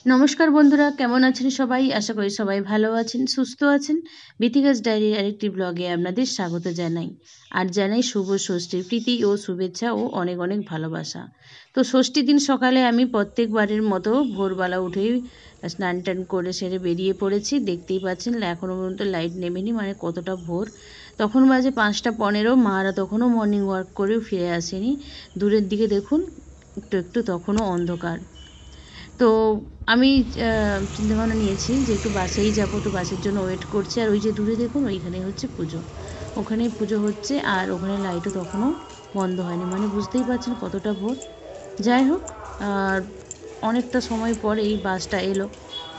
নমস্কার বন্ধুরা, কেমন আছেন সবাই? আশা করি সবাই ভালো আছেন, সুস্থ আছেন। বিথিকাস ডায়েরির আরেকটি ব্লগে আপনাদের স্বাগত জানাই। আর জানাই শুভ ষষ্ঠীর প্রীতি ও শুভেচ্ছা ও অনেক অনেক ভালোবাসা। তো ষষ্ঠীর দিন সকালে আমি প্রত্যেকবারের মতো ভোরবেলা উঠেই স্নান টান করে সেরে বেরিয়ে পড়েছি। দেখতেই পাচ্ছেন এখনও পর্যন্ত লাইট নেমেনি, মানে কতটা ভোর। তখন বাজে 5:15। মারা তখনও মর্নিং ওয়াক করেও ফিরে আসেনি। দূরের দিকে দেখুন, একটু একটু তখনও অন্ধকার। তো আমি চিন্তাভাবনা নিয়েছি যে একটু বাসেই যাব, তো বাসের জন্য ওয়েট করছি। আর ওই যে দূরে দেখুন, ওইখানে হচ্ছে পুজো, ওখানেই পুজো হচ্ছে। আর ওখানে লাইটও তখনও বন্ধ হয়নি, মানে বুঝতেই পারছেন কতটা ভোর। যাই হোক, আর অনেকটা সময় পরে এই বাসটা এলো,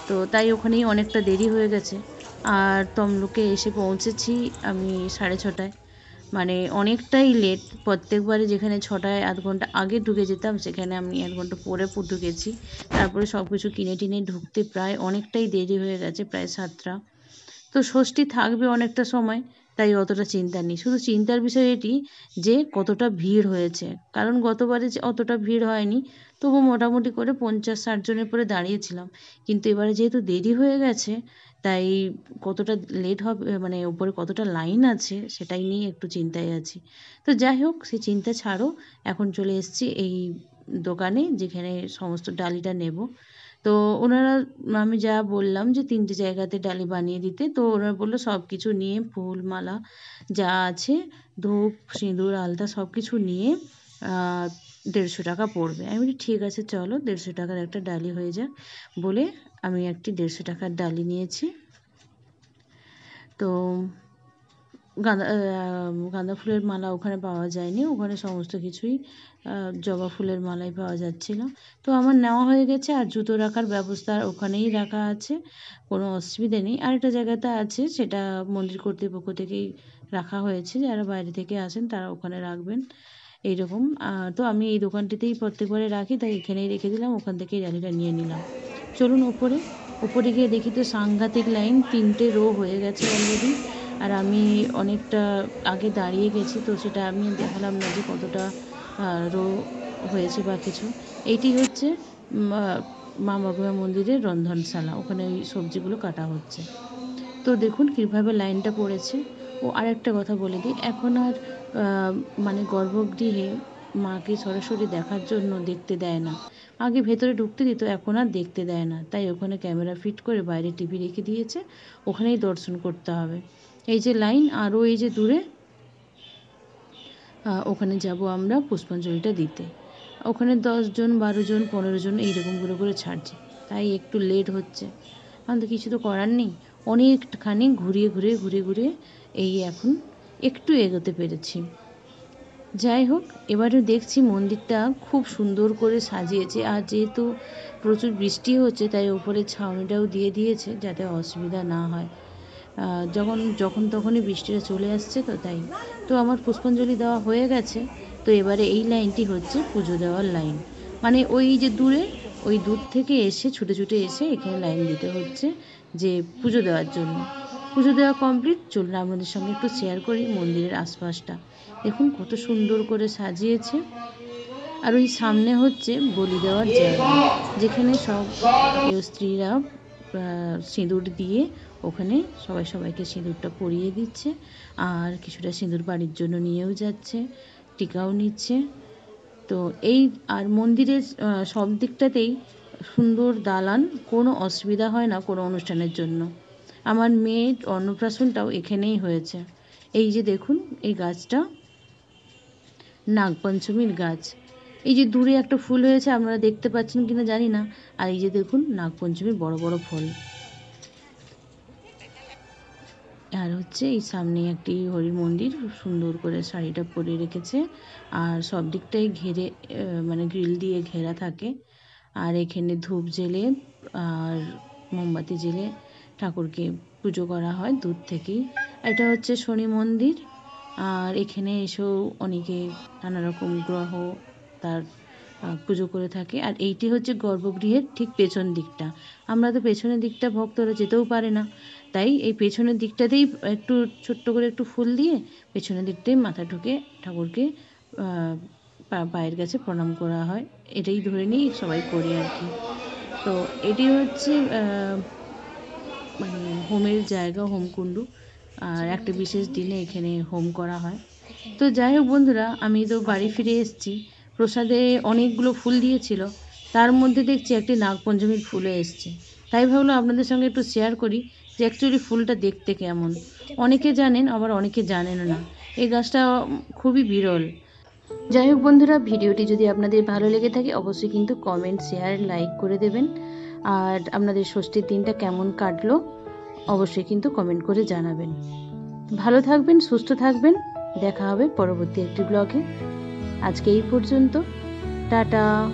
তো তাই ওখানেই অনেকটা দেরি হয়ে গেছে। আর তমলুকে এসে পৌঁছেছি আমি 6:30টায়, মানে অনেকটাই লেট। প্রত্যেকবারে যেখানে 6টায় আধ ঘন্টা আগে ঢুকে যেতাম, সেখানে আমি 1 ঘন্টা পরে ঢুকেছি। তারপরে সব কিছু কিনে টিনে ঢুকতে প্রায় অনেকটাই দেরি হয়ে গেছে, প্রায় 7টা। তো ষষ্ঠী থাকবে অনেকটা সময়, তাই অতটা চিন্তা নেই। শুধু চিন্তার বিষয় এটি যে কতটা ভিড় হয়েছে। কারণ গতবারে যে অতটা ভিড় হয়নি, তবু মোটামুটি করে 50-60 জনের পরে দাঁড়িয়েছিলাম। কিন্তু এবারে যেহেতু দেরি হয়ে গেছে, তাই কতটা লেট হবে, মানে ওপরে কতটা লাইন আছে সেটাই নিয়ে একটু চিন্তায় আছি। তো যাই হোক, সেই চিন্তা ছাড়ো, এখন চলে এসেছি এই দোকানে যেখানে সমস্ত ডালিটা নেব। তো ওনারা, আমি যা বললাম যে 3টে জায়গাতে ডালি বানিয়ে দিতে, তো ওনারা বললো সব কিছু নিয়ে, ফুল মালা যা আছে, ধূপ সিঁদুর আলতা সব কিছু নিয়ে 150 টাকা পড়বে। আমি বলি ঠিক আছে, চলো 150 টাকার একটা ডালি হয়ে যাক বলে আমি একটি 150 টাকার ডালি নিয়েছি। তো গাঁদা ফুলের মালা ওখানে পাওয়া যায়নি, ওখানে সমস্ত কিছুই জবা ফুলের মালাই পাওয়া যাচ্ছিল। তো আমার নেওয়া হয়ে গেছে। আর জুতো রাখার ব্যবস্থা ওখানেই রাখা আছে, কোনো অসুবিধে নেই। আরেকটা জায়গাতে আছে, সেটা মন্দির কর্তৃপক্ষ থেকেই রাখা হয়েছে, যারা বাইরে থেকে আসেন তারা ওখানে রাখবেন এইরকম। তো আমি এই দোকানটিতেই প্রত্যেকবারে রাখি, তাই এখানেই রেখে দিলাম, ওখান থেকেই ডালিটা নিয়ে নিলাম। চলুন ওপরে। ওপরে গিয়ে দেখি তো সাংঘাতিক লাইন, 3টে রো হয়ে গেছে অলরেডি। আর আমি অনেকটা আগে দাঁড়িয়ে গেছি, তো সেটা আমি দেখালাম না যে কতটা রো হয়েছে বা কিছু। এইটি হচ্ছে মা বাগমা মন্দিরের রন্ধনশালা, ওখানে ওই সবজিগুলো কাটা হচ্ছে। তো দেখুন কীভাবে লাইনটা পড়েছে। ও আরেকটা কথা বলে দিই, এখন আর মানে গর্ভগৃহে মাকে সরাসরি দেখার জন্য দেখতে দেয় না। আগে ভেতরে ঢুকতে দিত, এখন আর দেখতে দেয় না। তাই ওখানে ক্যামেরা ফিট করে বাইরে টিভি রেখে দিয়েছে, ওখানেই দর্শন করতে হবে। এই যে লাইন, আরও এই যে দূরে, ওখানে যাব আমরা পুষ্পাঞ্জলিটা দিতে। ওখানে 10 জন 12 জন 15 জন এইরকম করে ছাড়ছে, তাই একটু লেট হচ্ছে। তো কিছু তো করার নেই। অনেকখানি ঘুরিয়ে এই এখন একটু এগোতে পেরেছি। যাই হোক, এবারে দেখছি মন্দিরটা খুব সুন্দর করে সাজিয়েছে। আর যেহেতু প্রচুর বৃষ্টি হচ্ছে, তাই ওপরে ছাউনিটাও দিয়ে দিয়েছে যাতে অসুবিধা না হয়। যখন তখনই বৃষ্টিটা চলে আসছে, তো তাই। তো আমার পুষ্পাঞ্জলি দেওয়া হয়ে গেছে। তো এবারে এই লাইনটি হচ্ছে পুজো দেওয়ার লাইন, মানে ওই যে দূরে, ওই দূর থেকে এসে ছুটে এসে এখানে লাইন দিতে হচ্ছে যে পুজো দেওয়ার জন্য। পুজো দেওয়া কমপ্লিট। চলুন আপনাদের সঙ্গে একটু শেয়ার করি মন্দিরের আশপাশটা। দেখুন কত সুন্দর করে সাজিয়েছে। আর ওই সামনে হচ্ছে বলি দেওয়ার জায়গা, যেখানে সব স্ত্রীরা সিঁদুর দিয়ে ওখানে সবাইকে সিঁদুরটা পরিয়ে দিচ্ছে। আর কিছুটা সিঁদুর বাড়ির জন্য নিয়েও যাচ্ছে, টিকাও নিচ্ছে। তো এই, আর মন্দিরের সব দিকটাতেই সুন্দর দালান, কোনো অসুবিধা হয় না কোনো অনুষ্ঠানের জন্য। আমার মেয়ের অন্নপ্রাশনটাও এখানেই হয়েছে। এই যে দেখুন, এই গাছটা নাগপঞ্চমীর গাছ। এই যে দূরে একটা ফুল হয়েছে, আপনারা দেখতে পাচ্ছেন কিনা জানি না। আর এই যে দেখুন নাগপঞ্চমীর বড় বড় ফল। আর হচ্ছে এই সামনে একটি হরি মন্দির, সুন্দর করে শাড়িটা পরিয়ে রেখেছে। আর সব দিকটাই ঘেরে, মানে গ্রিল দিয়ে ঘেরা থাকে। আর এখানে ধূপ জ্বেলে আর মোমবাতি জ্বেলে ঠাকুরকে পুজো করা হয় দূর থেকেই। এটা হচ্ছে শনি মন্দির। আর এখানে এসেও অনেকে নানা রকম গ্রহ তার পুজো করে থাকে। আর এইটি হচ্ছে গর্ভগৃহের ঠিক পেছন দিকটা। আমরা তো পেছনের দিকটা ভক্তরা যেতেও পারে না, তাই এই পেছনের দিকটাতেই একটু ছোট্ট করে একটু ফুল দিয়ে পেছনের দিকটাই মাথা ঢুকে ঠাকুরকে পায়ের কাছে প্রণাম করা হয়। এটাই ধরে নিই সবাই করি আর কি। তো এটি হচ্ছে মানে হোমের জায়গা, হোমকুণ্ডু। আর একটা বিশেষ দিনে এখানে হোম করা হয়। তো যাই হোক বন্ধুরা, আমি তো বাড়ি ফিরে এসেছি। প্রসাদে অনেকগুলো ফুল দিয়েছিল, তার মধ্যে দেখছি একটি নাগপঞ্চমীর ফুলও এসছে। তাই ভাবলাম আপনাদের সঙ্গে একটু শেয়ার করি যে অ্যাকচুয়ালি ফুলটা দেখতে কেমন। অনেকে জানেন, আবার অনেকে জানেন না। এই গাছটা খুবই বিরল। যাই হোক বন্ধুরা, ভিডিওটি যদি আপনাদের ভালো লেগে থাকে অবশ্যই কিন্তু কমেন্ট, শেয়ার, লাইক করে দেবেন। আর আপনাদের ষষ্ঠীর দিনটা কেমন কাটলো অবশ্যই কিন্তু কমেন্ট করে জানাবেন। ভালো থাকবেন, সুস্থ থাকবেন। দেখা হবে পরবর্তী একটি ব্লগে। আজকে এই পর্যন্ত। টাটা।